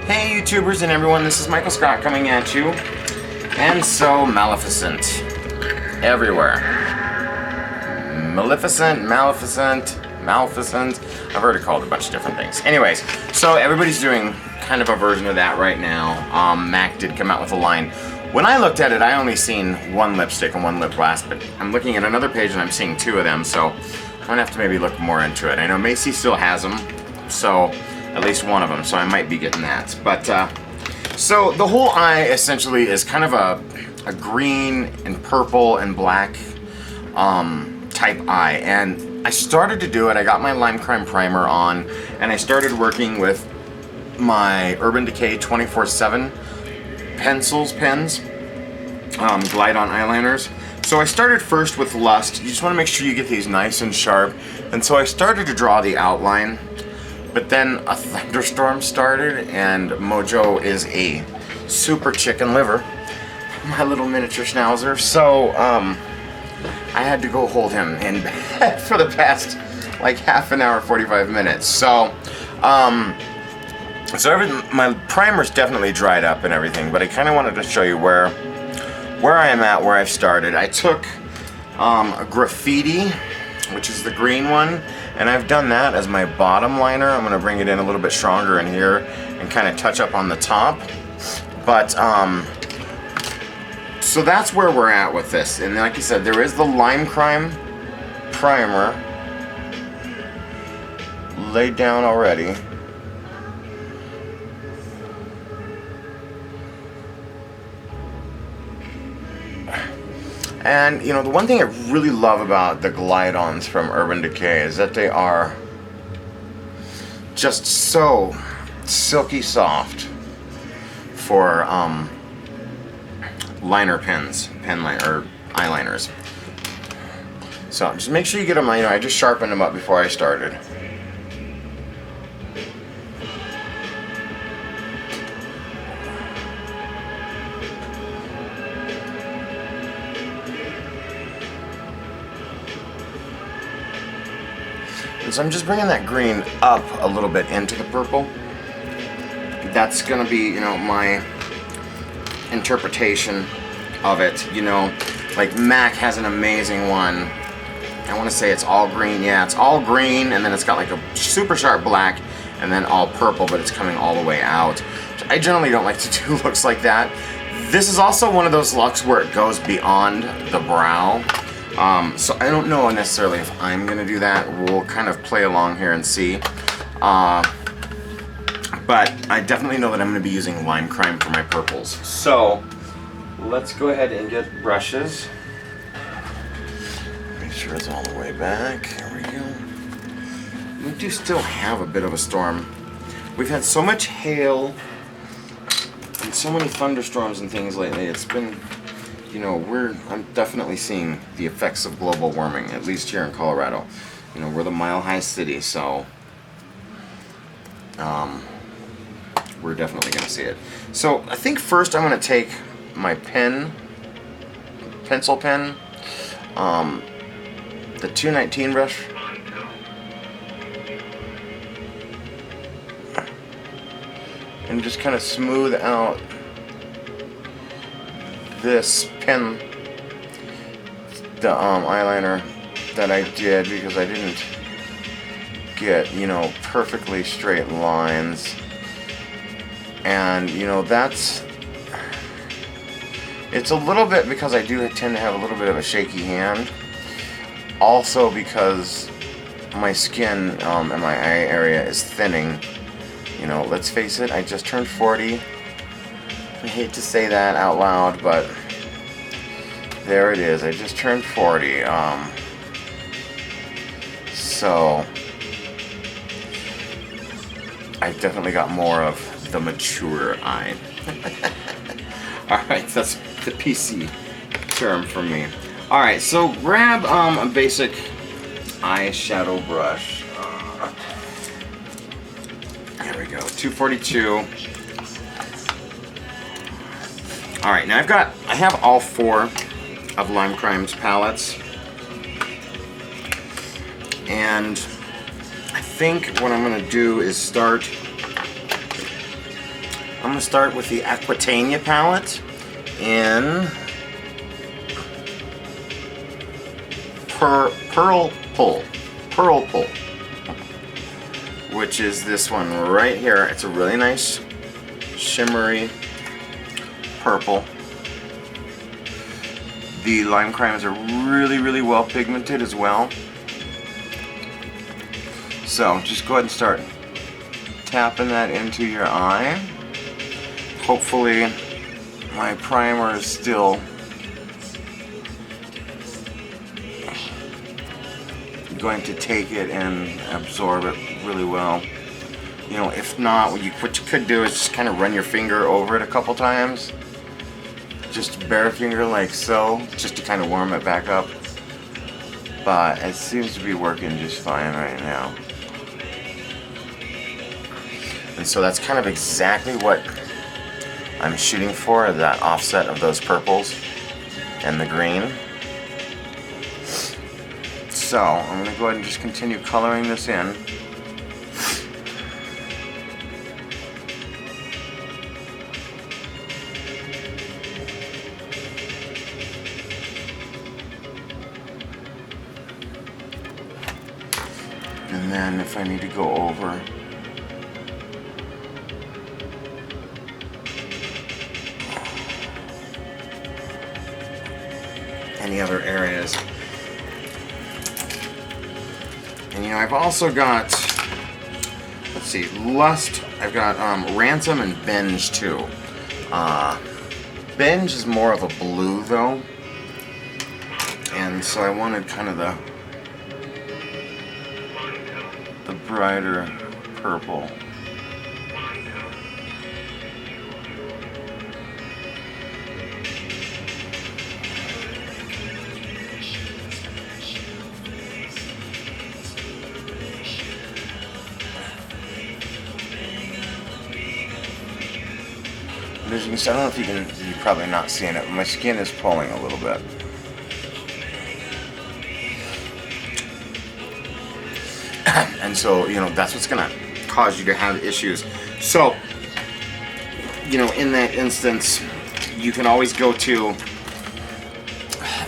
Hey YouTubers and everyone, this is Michael Scott coming at you. And so, Maleficent. Everywhere. Maleficent. I've already called it a bunch of different things. Anyways, so everybody's doing kind of a version of that right now. MAC did come out with a line. When I looked at it, I only seen one lipstick and one lip gloss, but I'm looking at another page and I'm seeing two of them, so I'm gonna have to maybe look more into it. I know Macy still has them, so at least one of them, so I might be getting that. But so the whole eye essentially is kind of a green and purple and black type eye, and I started to do it. I got my Lime Crime primer on, and I started working with my Urban Decay 24/7 pens, glide on eyeliners. So I started first with Lust. You just want to make sure you get these nice and sharp, and so I started to draw the outline. But then a thunderstorm started, and Mojo is a super chicken liver, my little miniature schnauzer. So I had to go hold him in bed for the past like half an hour, 45 minutes. So my primer's definitely dried up and everything, but I kind of wanted to show you where I am at, where I've started. I took a Graffiti, which is the green one, and I've done that as my bottom liner. I'm gonna bring it in a little bit stronger in here and kind of touch up on the top. But so that's where we're at with this. And like I said, there is the Lime Crime primer laid down already. And, you know, the one thing I really love about the glide-ons from Urban Decay is that they are just so silky soft for liner pens, or eyeliners. So just make sure you get them, you know, I just sharpened them up before I started. So I'm just bringing that green up a little bit into the purple. That's gonna be, you know, my interpretation of it. You know, like MAC has an amazing one. I want to say it's all green. Yeah, it's all green, and then it's got like a super sharp black, and then all purple, but it's coming all the way out. I generally don't like to do looks like that. This is also one of those looks where it goes beyond the brow. So I don't know necessarily if I'm going to do that. We'll kind of play along here and see. But I definitely know that I'm going to be using Lime Crime for my purples. So let's go ahead and get brushes. Make sure it's all the way back. Here we go. We do still have a bit of a storm. We've had so much hail and so many thunderstorms and things lately. It's been... You know, I'm definitely seeing the effects of global warming, at least here in Colorado. You know, we're the mile-high city, so we're definitely going to see it. So I think first I'm going to take my pencil pen, the 219 brush, and just kind of smooth out this pen, the eyeliner that I did, because I didn't get, you know, perfectly straight lines. And, you know, it's a little bit because I do tend to have a little bit of a shaky hand. Also because my skin and my eye area is thinning. You know, let's face it, I just turned 40. I hate to say that out loud, but there it is. I just turned 40. So I definitely got more of the mature eye. Alright, that's the PC term for me. Alright, so grab a basic eyeshadow brush. There we go, 242. Alright, now I have all four of Lime Crime's palettes, and I think what I'm going to do is start I'm gonna start with the Aquetania palette in Pearl-ple, which is this one right here. It's a really nice shimmery purple. The lime crimes are really well pigmented as well. So just go ahead and start tapping that into your eye. Hopefully my primer is still going to take it and absorb it really well. You know, if not, what you could do is just kind of run your finger over it a couple times. Just bare finger like so, just to kind of warm it back up. But it seems to be working just fine right now. And so that's kind of exactly what I'm shooting for, that offset of those purples and the green. So I'm going to go ahead and just continue coloring this in. And then if I need to go over any other areas. And you know, I've also got, let's see, Lust, I've got Ransom and Binge too. Binge is more of a blue though, and so I wanted kind of the brighter purple. As you can see, I don't know if you're probably not seeing it, but my skin is pulling a little bit. And so, you know, that's what's gonna cause you to have issues. So, you know, in that instance, you can always go to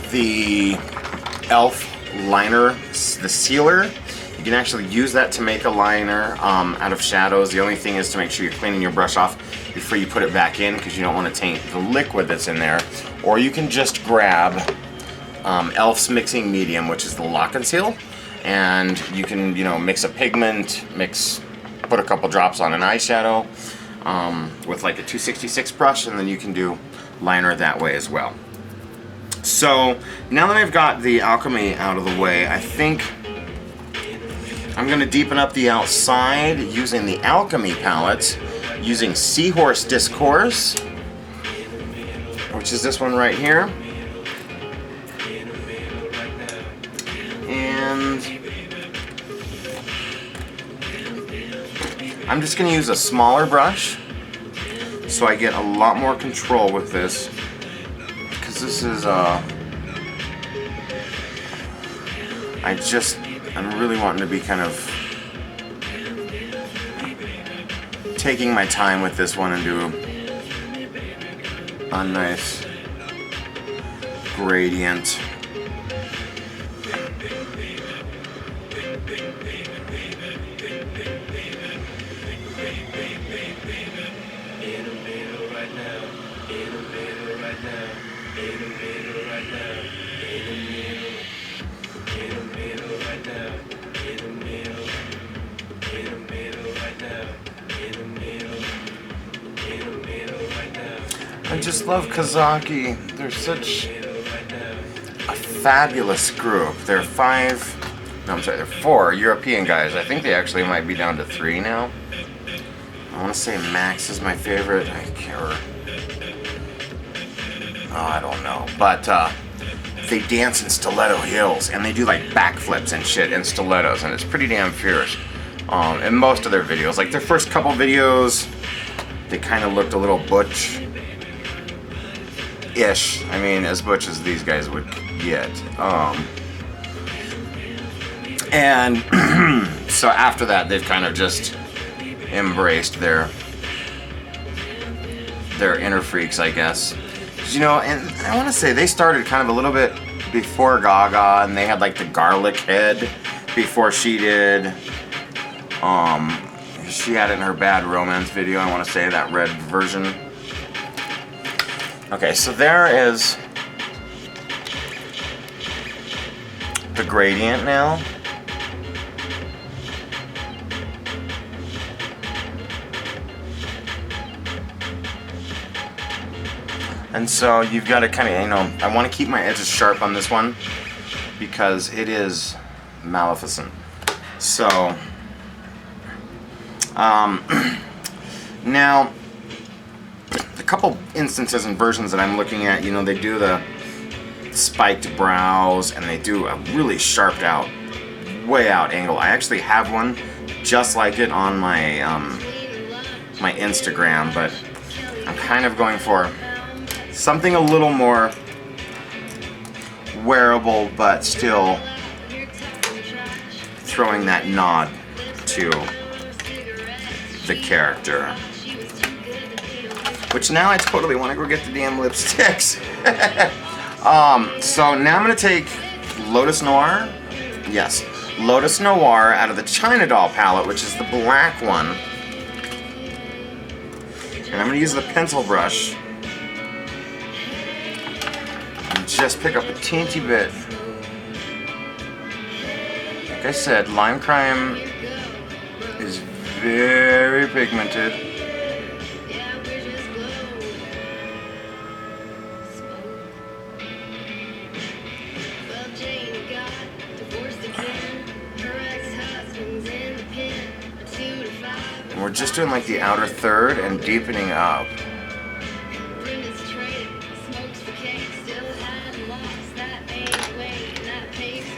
the e.l.f. liner, the sealer. You can actually use that to make a liner out of shadows. The only thing is to make sure you're cleaning your brush off before you put it back in, because you don't want to taint the liquid that's in there. Or you can just grab e.l.f.'s mixing medium, which is the Lock and Seal, and you can, you know, mix a pigment, put a couple drops on an eyeshadow with like a 266 brush, and then you can do liner that way as well. So now that I've got the Alchemy out of the way, I think I'm going to deepen up the outside using the Alchemy palette, using Seahorse Discourse, which is this one right here. And I'm just going to use a smaller brush so I get a lot more control with this, because this is I'm really wanting to be kind of taking my time with this one and do a nice gradient. I just love Kazaki. They're such a fabulous group. They're they're 4 European guys. I think they actually might be down to 3 now. I want to say Max is my favorite. I can't. Oh, I don't know. But they dance in stiletto heels, and they do like backflips and shit in stilettos, and it's pretty damn fierce. In most of their videos, like their first couple videos, they kind of looked a little butch-ish. I mean, as butch as these guys would get. And so after that, they've kind of just embraced their they're inner freaks, I guess. You know, and I want to say they started kind of a little bit before Gaga, and they had like the garlic head before she did. She had it in her Bad Romance video, I want to say, that red version. Okay, so there is the gradient now. And so you've got to kind of, you know, I want to keep my edges sharp on this one because it is Maleficent. So, now, a couple instances and versions that I'm looking at, you know, they do the spiked brows and they do a really sharped out, way out angle. I actually have one just like it on my, my Instagram, but I'm kind of going for something a little more wearable, but still throwing that nod to the character. Which now I totally want to go get the damn lipsticks. So now I'm going to take Lotus Noir. Yes, Lotus Noir out of the China Doll palette, which is the black one. And I'm going to use the pencil brush and just pick up a teensy bit. Like I said, Lime Crime is very pigmented. And we're just doing like the outer third and deepening up.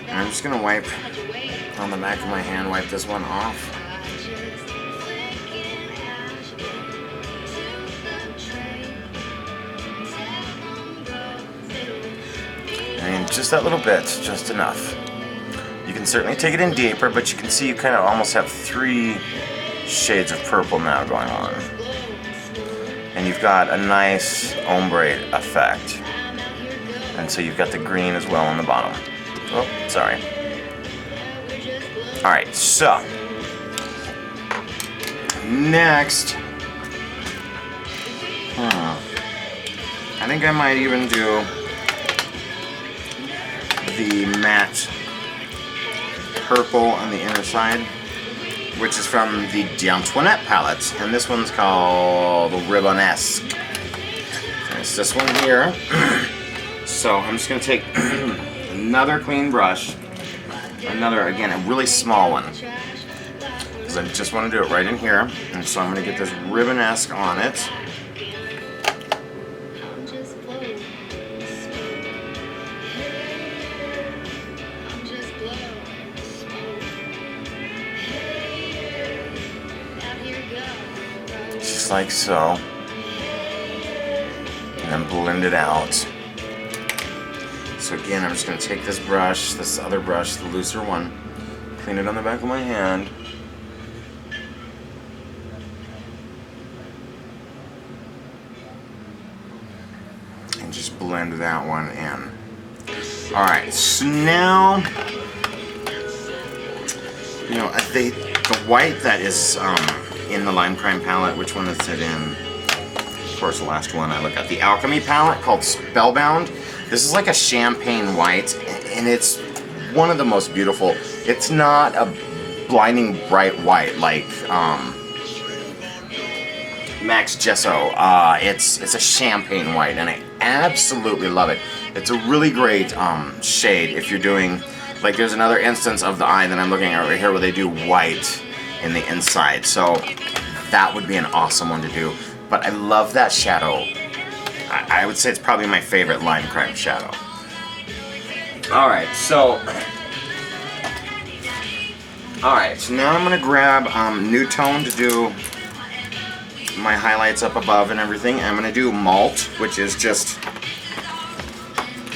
And I'm just going to wipe on the back of my hand, wipe this one off. And just that little bit, just enough. You can certainly take it in deeper, but you can see you kind of almost have 3 shades of purple now going on. And you've got a nice ombre effect. And so you've got the green as well on the bottom. Oh, sorry. Alright, so next, I think I might even do the matte purple on the inner side, which is from the D'Antoinette palette, and this one's called Ribbonesque. It's this one here. So I'm just going to take another clean brush, another, again, a really small one, because I just want to do it right in here, and so I'm going to get this Ribbonesque on it. Just like so, and then blend it out. So again, I'm just going to take this brush, this other brush, the looser one, clean it on the back of my hand. And just blend that one in. Alright, so now, you know, the white that is in the Lime Crime palette, which one is it in? Of course, the last one I look at. The Alchemy palette called Spellbound. This is like a champagne white, and it's one of the most beautiful. It's not a blinding bright white like Max Gesso. It's a champagne white, and I absolutely love it. It's a really great shade if you're doing, like, there's another instance of the eye that I'm looking at right here where they do white in the inside. So that would be an awesome one to do. But I love that shadow. I would say it's probably my favorite Lime Crime shadow. Alright, so now I'm going to grab New Tone to do my highlights up above and everything. I'm going to do Malt, which is just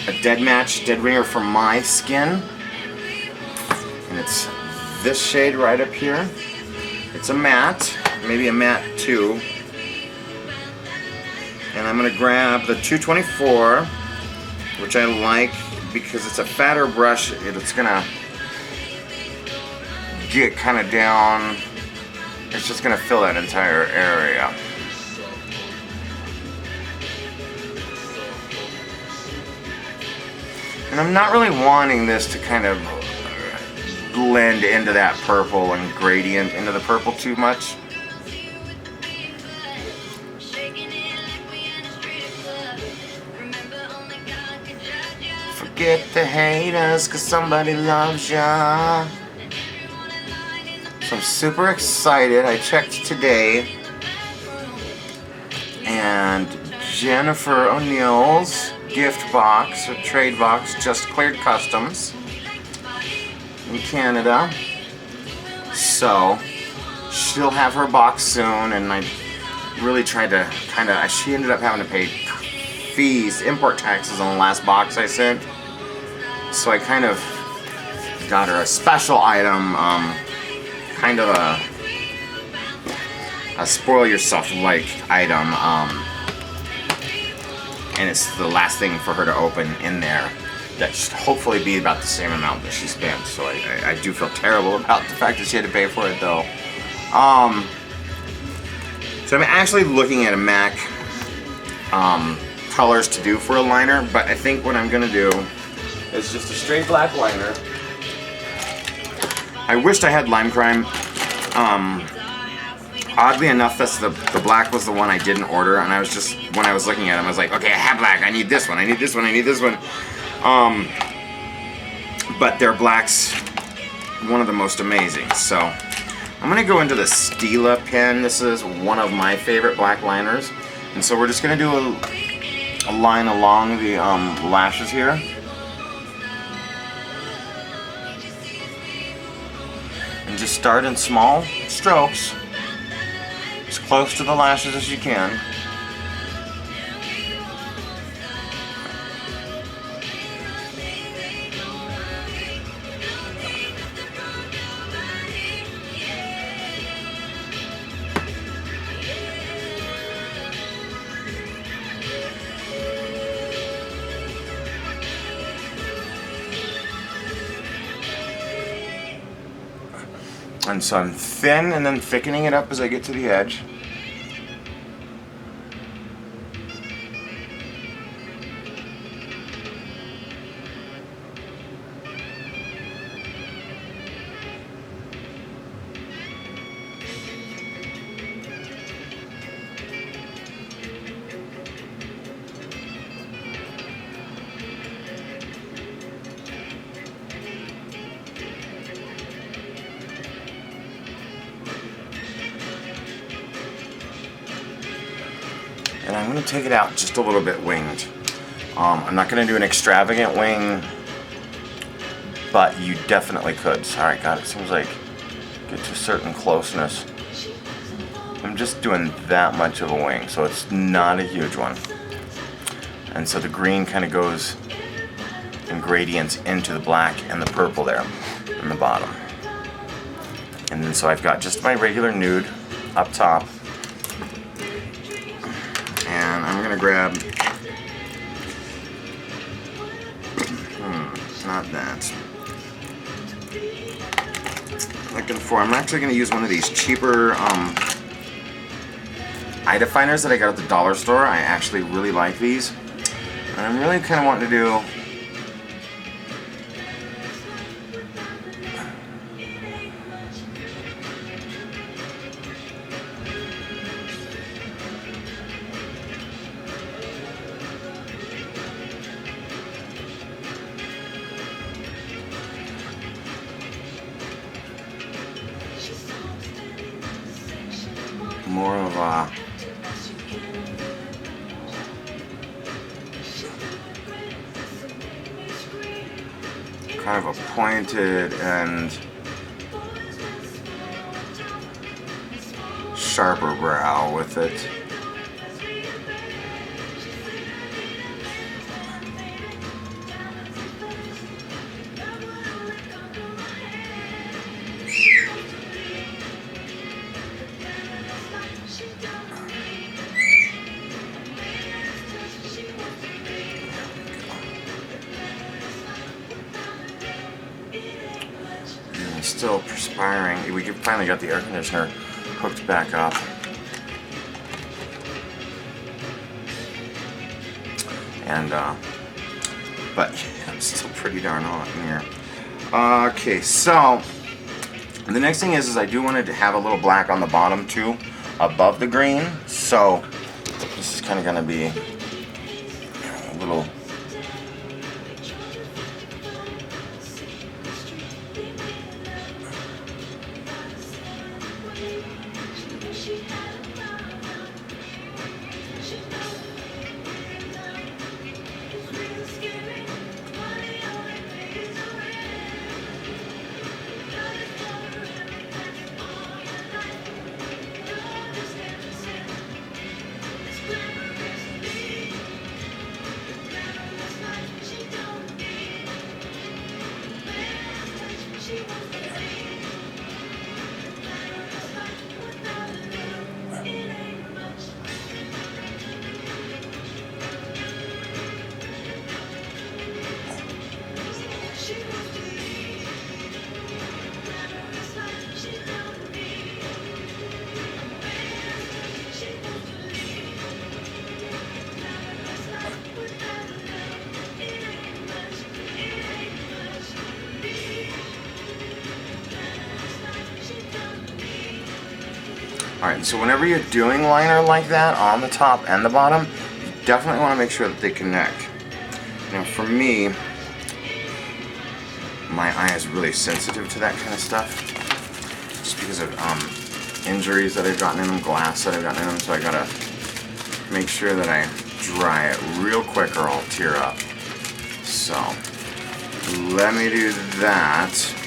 a dead match, dead ringer for my skin. And it's this shade right up here. It's a matte, maybe a matte 2. And I'm going to grab the 224, which I like because it's a fatter brush. It's going to get kind of down. It's just going to fill that entire area. And I'm not really wanting this to kind of blend into that purple and gradient into the purple too much. Forget the haters, 'cause somebody loves ya. So I'm super excited. I checked today, and Jennifer O'Neill's gift box, or trade box, just cleared customs in Canada. So she'll have her box soon, and I really tried to she ended up having to pay fees, import taxes on the last box I sent. So I kind of got her a special item, kind of a spoil yourself like item, and it's the last thing for her to open in there. That should hopefully be about the same amount that she spent. So I do feel terrible about the fact that she had to pay for it though. So I'm actually looking at a MAC colors to do for a liner, but I think what I'm gonna do is just a straight black liner. I wished I had Lime Crime. Oddly enough, that's the black was the one I didn't order, and I was just, when I was looking at them, I was like, okay, I have black, I need this one, I need this one, I need this one. But their black's one of the most amazing. So I'm gonna go into the Stila pen. This is one of my favorite black liners. And so we're just gonna do a line along the lashes here. And just start in small strokes, as close to the lashes as you can. And so I'm thin and then thickening it up as I get to the edge. And I'm going to take it out just a little bit winged. I'm not going to do an extravagant wing, but you definitely could. Sorry, God, it seems like get to a certain closeness. I'm just doing that much of a wing, so it's not a huge one. And so the green kind of goes in gradients into the black and the purple there in the bottom. And then so I've got just my regular nude up top. And I'm gonna grab, not that. Looking for, I'm actually gonna use one of these cheaper eye definers that I got at the dollar store. I actually really like these. And I'm really kind of wanting to do more of a kind of a pointed and sharper brow with it. still perspiring. We finally got the air conditioner hooked back up. And, but I'm still pretty darn hot in here. Okay, so the next thing is I do want to have a little black on the bottom too, above the green. So this is kind of going to be a little. Alright, so whenever you're doing liner like that on the top and the bottom, you definitely want to make sure that they connect. Now for me, my eye is really sensitive to that kind of stuff, just because of injuries that I've gotten in them, glass that I've gotten in them, so I gotta make sure that I dry it real quick or I'll tear up. So, let me do that.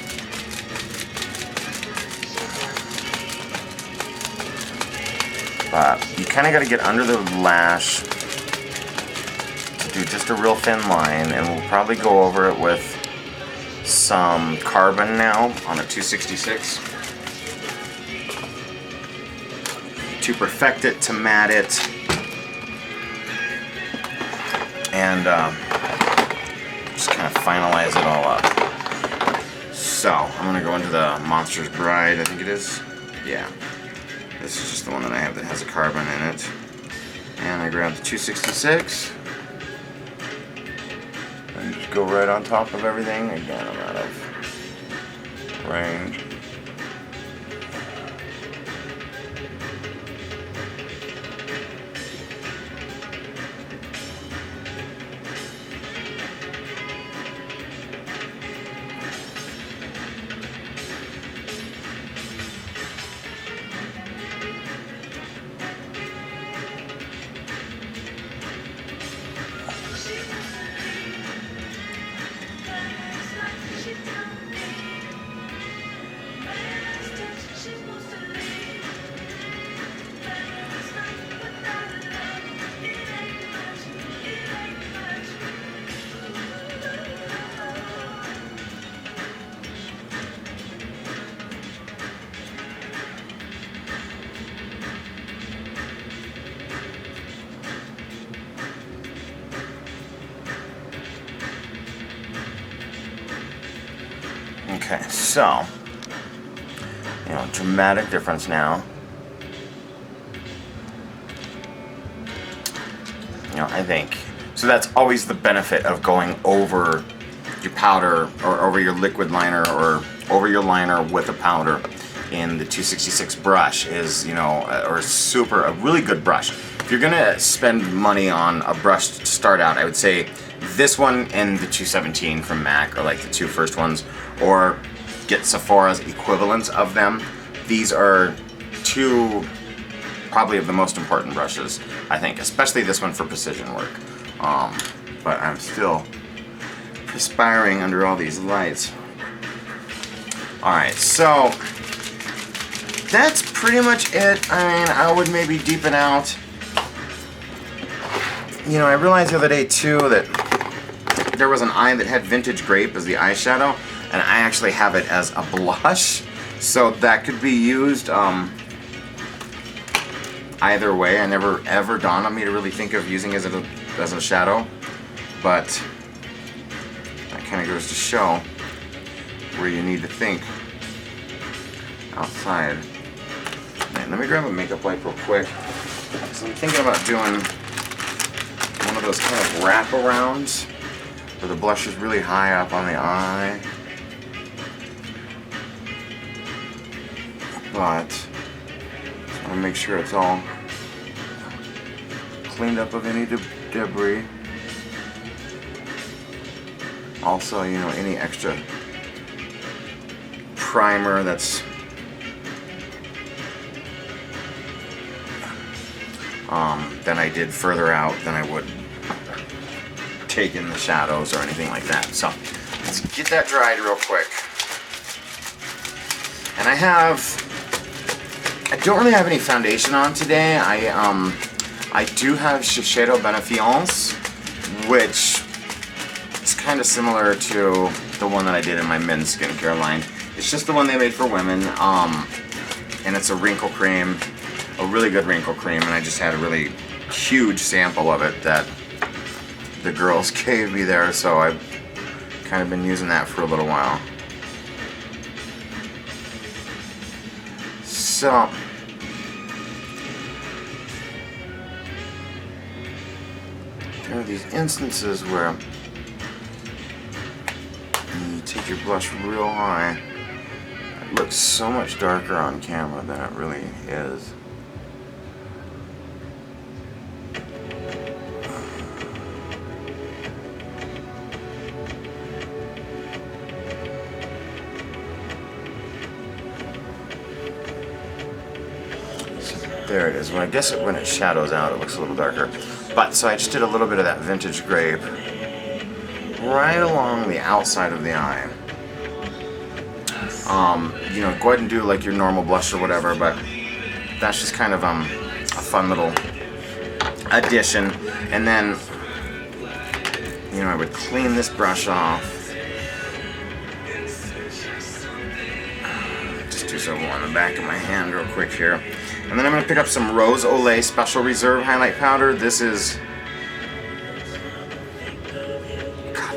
You kind of got to get under the lash to do just a real thin line, and we'll probably go over it with some carbon now on a 266 to perfect it, to matte it, and just kind of finalize it all up. So I'm going to go into the Monster's Bride, I think it is. Yeah. This is just the one that I have that has a carbon in it. And I grab the 266 and just go right on top of everything. Again, I'm out of range. Okay, so, you know, dramatic difference now. You know, I think, so that's always the benefit of going over your powder or over your liquid liner or over your liner with a powder in the 266 brush is, you know, a really good brush. If you're gonna spend money on a brush to start out, I would say this one and the 217 from MAC are like the two first ones, or get Sephora's equivalents of them. These are two probably of the most important brushes, I think, especially this one for precision work. But I'm still perspiring under all these lights. Alright, so that's pretty much it. I mean, I would maybe deepen out. You know, I realized the other day too that there was an eye that had Vintage Grape as the eyeshadow, and I actually have it as a blush, so that could be used either way. I never ever dawned on me to really think of using it as a shadow, but that kind of goes to show where you need to think outside. Right, let me grab a makeup wipe real quick. So I'm thinking about doing one of those kind of wraparounds where the blush is really high up on the eye. But I want to make sure it's all cleaned up of any debris. Also, you know, any extra primer that's than I did further out than I would take in the shadows or anything like that. So let's get that dried real quick. And I don't really have any foundation on today. I do have Shiseido Benefiance, which is kind of similar to the one that I did in my men's skincare line. It's just the one they made for women, and it's a wrinkle cream, a really good wrinkle cream, and I just had a really huge sample of it that the girls gave me there, so I've kind of been using that for a little while. So there are these instances where you take your blush real high. It looks so much darker on camera than it really is. There it is. Well, I guess when it shadows out, it looks a little darker. But, so I just did a little bit of that vintage grape right along the outside of the eye. You know, go ahead and do like your normal blush or whatever, but that's just kind of a fun little addition. And then, you know, I would clean this brush off. Just do so on the back of my hand real quick here. And then I'm going to pick up some Rose Olay Special Reserve Highlight Powder. This is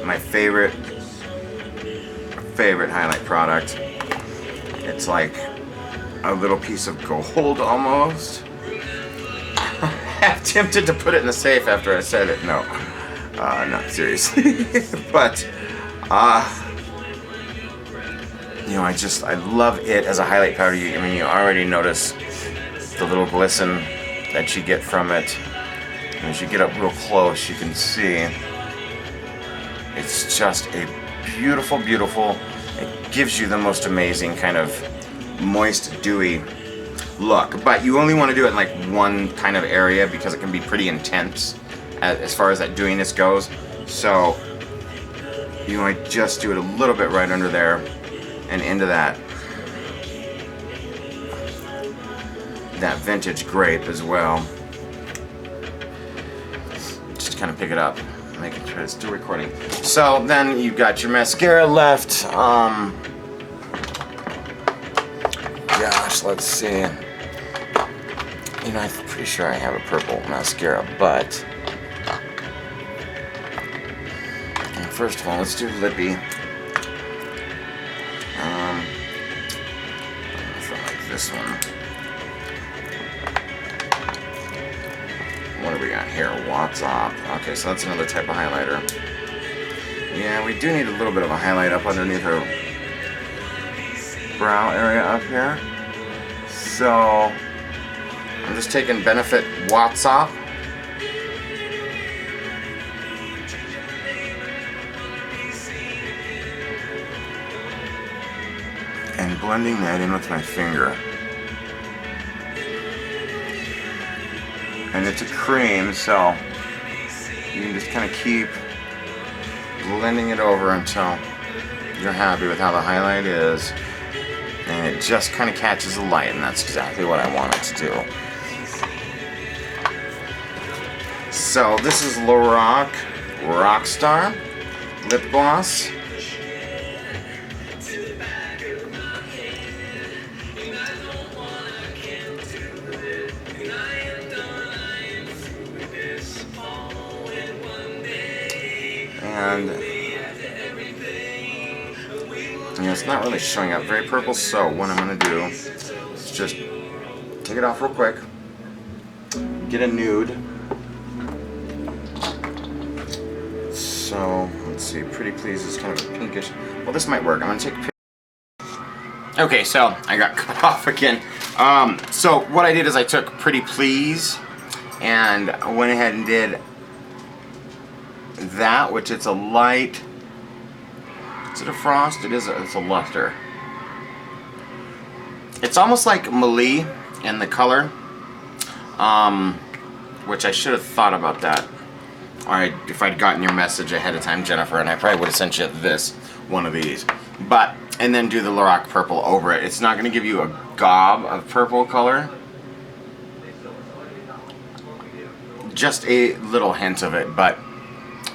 my favorite highlight product. It's like a little piece of gold almost. I'm tempted to put it in the safe after I said it. No, not seriously. But you know, I love it as a highlight powder. I mean, you already notice the little glisten that you get from it. And as you get up real close, you can see it's just a beautiful, beautiful, it gives you the most amazing kind of moist, dewy look. But you only want to do it in like one kind of area because it can be pretty intense as far as that dewiness goes. So, you know, I just do it a little bit right under there and into that vintage grape as well. Just kind of pick it up, making sure it's still recording. So then you've got your mascara left. Gosh, let's see. You know, I'm pretty sure I have a purple mascara, but first of all, let's do lippy. Like this one. What do we got here? What's up? Okay, so that's another type of highlighter. Yeah, we do need a little bit of a highlight up underneath her brow area up here. So I'm just taking Benefit What's Up. And blending that in with my finger. And it's a cream, so you can just kind of keep blending it over until you're happy with how the highlight is. And it just kind of catches the light, and that's exactly what I want it to do. So this is Lorac Rockstar Lip Gloss. And you it's not really showing up very purple, so what I'm going to do is just take it off real quick, get a nude. So, let's see, Pretty Please is kind of a pinkish. Well, this might work. I'm going to take a picture. Okay, so I got cut off again. So what I did is I took Pretty Please and I went ahead and did that, which it's a light. Is it a frost? It's a luster. It's almost like Maleficent in the color, which I should have thought about that. Alright, if I'd gotten your message ahead of time, Jennifer, and I probably would have sent you one of these. But, and then do the Lorac purple over it. It's not going to give you a gob of purple color. Just a little hint of it, but,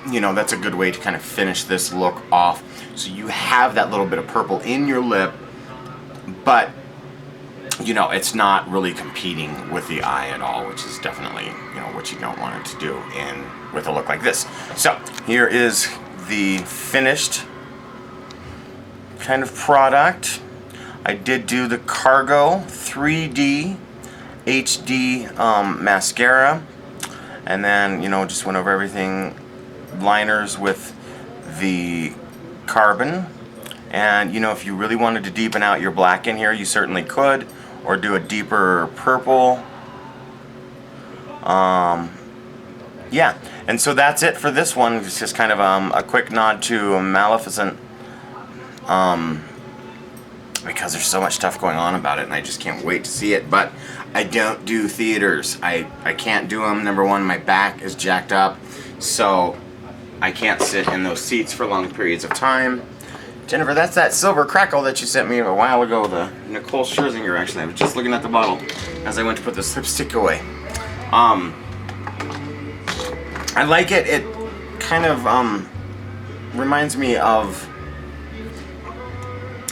you know, that's a good way to kind of finish this look off. So you have that little bit of purple in your lip, but, you know, it's not really competing with the eye at all, which is definitely, you know, what you don't want it to do with a look like this. So here is the finished kind of product. I did do the Cargo 3D HD mascara, and then, you know, just went over everything, liners with the carbon. And, you know, if you really wanted to deepen out your black in here, you certainly could, or do a deeper purple. Yeah, and so that's it for this one. It's just kind of a quick nod to Maleficent, because there's so much stuff going on about it, and I just can't wait to see it. But I don't do theaters. I can't do them. Number one, my back is jacked up, so I can't sit in those seats for long periods of time. Jennifer, that's that silver crackle that you sent me a while ago, the Nicole Scherzinger, actually. I was just looking at the bottle as I went to put this lipstick away. I like it. It kind of reminds me of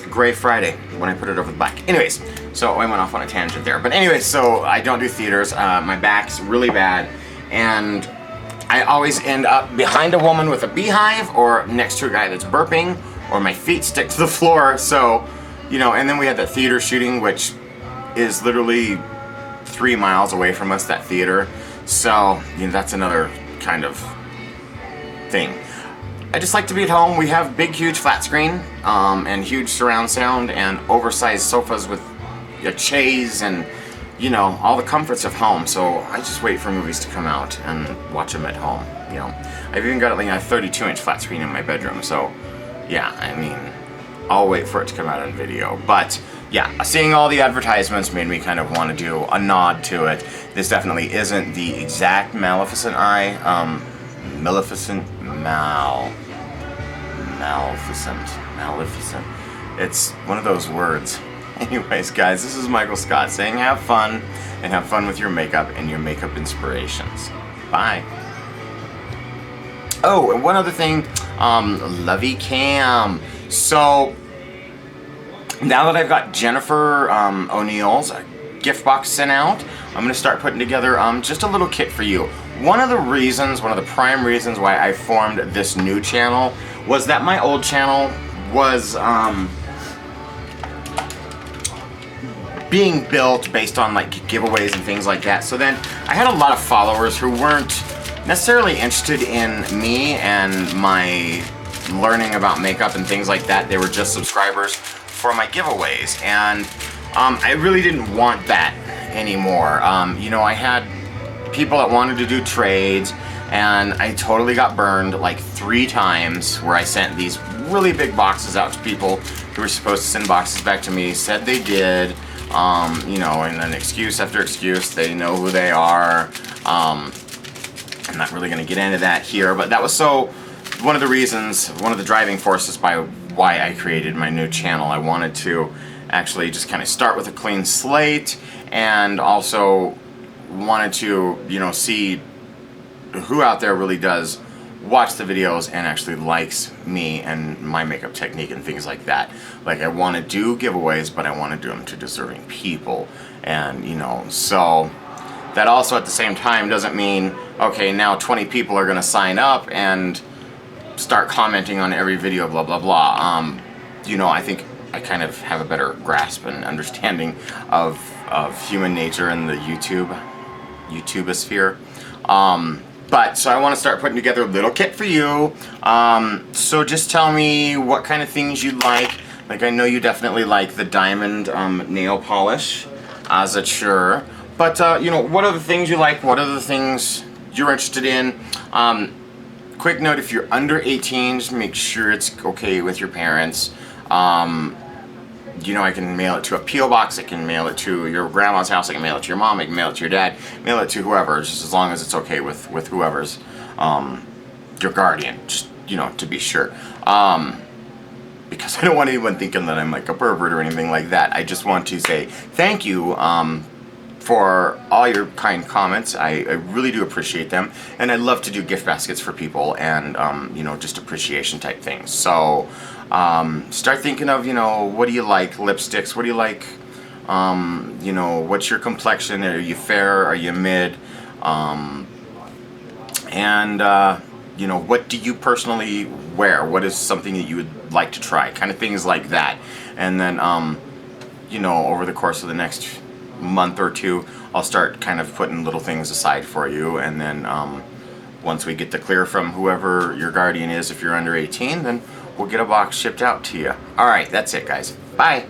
Gray Friday when I put it over the black. Anyways, so I went off on a tangent there. But anyways, so I don't do theaters. My back's really bad, and I always end up behind a woman with a beehive, or next to a guy that's burping, or my feet stick to the floor. So, you know, and then we had that theater shooting, which is literally 3 miles away from us, that theater. So, you know, that's another kind of thing. I just like to be at home. We have big, huge flat screen, and huge surround sound, and oversized sofas with a chaise, and, you know, all the comforts of home. So I just wait for movies to come out and watch them at home. You know, I've even got like a 32-inch flat screen in my bedroom. So, yeah, I mean, I'll wait for it to come out on video. But yeah, seeing all the advertisements made me kind of want to do a nod to it. This definitely isn't the exact Maleficent eye. Maleficent. It's one of those words. Anyways, guys, this is Michael Scott saying have fun, and have fun with your makeup and your makeup inspirations. Bye. Oh, and one other thing, Lovey Cam. So now that I've got Jennifer O'Neill's gift box sent out, I'm going to start putting together just a little kit for you. One of the prime reasons why I formed this new channel was that my old channel was being built based on like giveaways and things like that. So then I had a lot of followers who weren't necessarily interested in me and my learning about makeup and things like that. They were just subscribers for my giveaways, and I really didn't want that anymore. You know, I had people that wanted to do trades, and I totally got burned like 3 times where I sent these really big boxes out to people who were supposed to send boxes back to me, said they did, you know, and then excuse after excuse, they know who they are. I'm not really going to get into that here, but that was one of the driving forces by why I created my new channel. I wanted to actually just kind of start with a clean slate, and also wanted to, you know, see who out there really does watch the videos and actually likes me and my makeup technique and things like that. Like, I want to do giveaways, but I want to do them to deserving people. And, you know, so that also at the same time doesn't mean, okay, now 20 people are going to sign up and start commenting on every video, blah, blah, blah. You know, I think I kind of have a better grasp and understanding of human nature and the YouTubeosphere. But so I want to start putting together a little kit for you. So just tell me what kind of things you like. Like, I know you definitely like the diamond nail polish, as it's sure. But you know, what are the things you like? What are the things you're interested in? Quick note: if you're under 18, just make sure it's okay with your parents. You know, I can mail it to a P.O. box, I can mail it to your grandma's house, I can mail it to your mom, I can mail it to your dad, mail it to whoever, just as long as it's okay with whoever's your guardian, just, you know, to be sure. Because I don't want anyone thinking that I'm like a pervert or anything like that. I just want to say thank you for all your kind comments. I really do appreciate them, and I love to do gift baskets for people and you know, just appreciation type things. So start thinking of, you know, what do you like? Lipsticks, what do you like? You know, what's your complexion? Are you fair? Are you mid? You know, what do you personally wear? What is something that you would like to try? Kind of things like that. And then, you know, over the course of the next month or two, I'll start kind of putting little things aside for you. And then once we get the clear from whoever your guardian is, if you're under 18, then we'll get a box shipped out to you. All right, that's it, guys. Bye.